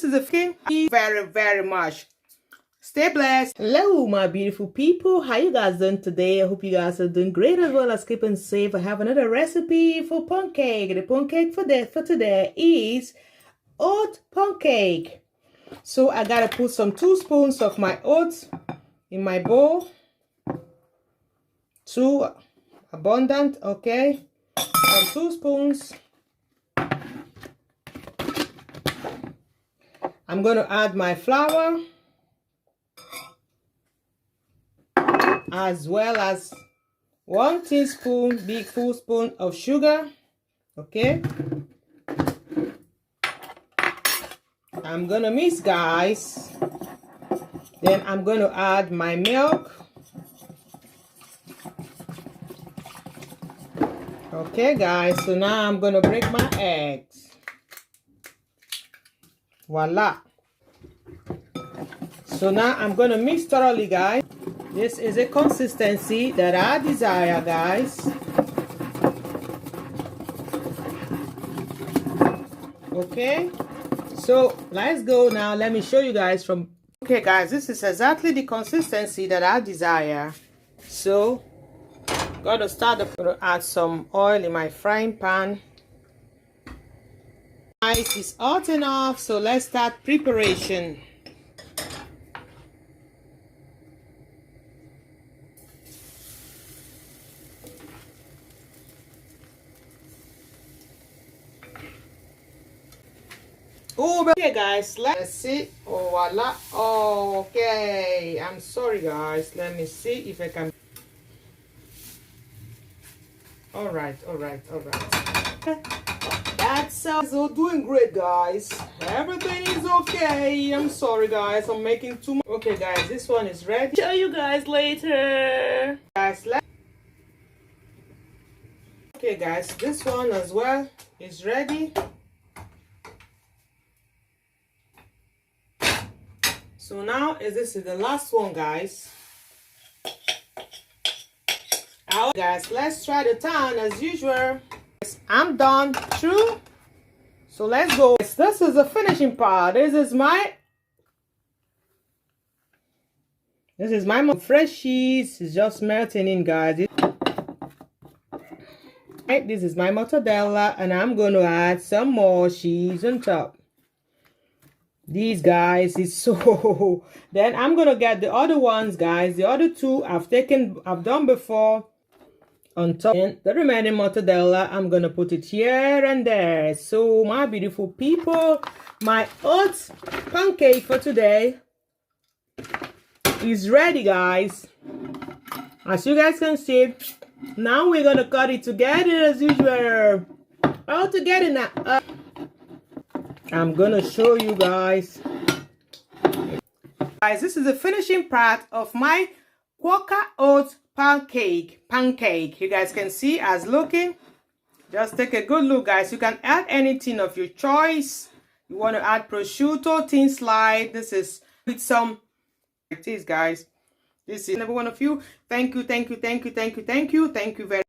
this is a thing very much. Stay blessed. Hello, my beautiful people. How you guys doing today? I hope you guys are doing great as well as keeping safe. I have another recipe for pancake. The pancake for today is oat pancake. So I gotta put some 2 spoons of my oats in my bowl. Too abundant, okay? Some 2 spoons. I'm gonna add my flour, as well as 1 teaspoon, big full spoon of sugar. Okay, I'm gonna mix, guys. Then I'm gonna add my milk. Okay, guys, so now I'm gonna break my eggs. Voila. So now I'm gonna mix thoroughly, guys. This is a consistency that I desire, guys. Okay, so let's go now. Let me show you guys from. Okay, guys, this is exactly the consistency that I desire. So gonna start. I'm gonna add some oil in my frying pan. Guys, it's hot enough, so let's start preparation. Oh, okay, guys, let's see. Oh, voila. Okay, I'm sorry, guys. Let me see if I can. All right. That's so doing great, guys. Everything is okay. I'm sorry, guys. I'm making too much. Okay, guys, this one is ready. Show you guys later. Guys, okay, guys, this one as well is ready. So now this is the last one, guys. Guys, let's try the tan as usual. I'm done. True. So let's go. This is the finishing part. This is my fresh cheese. It's just melting in, guys. Right, this is my mortadella, and I'm going to add some more cheese on top. These, guys, is so. Then I'm gonna get the other ones, guys. The other 2 I've done before. On top, and the remaining mortadella, I'm gonna put it here and there. So my beautiful people, my oat pancake for today is ready, guys. As you guys can see, now we're gonna cut it together as usual. All together now. I'm gonna show you guys. Guys, this is the finishing part of my Quaker oat pancake. You guys can see as looking. Just take a good look, guys. You can add anything of your choice. You want to add prosciutto, thin slice. This is with some like this, guys. This is every one of you. Thank you very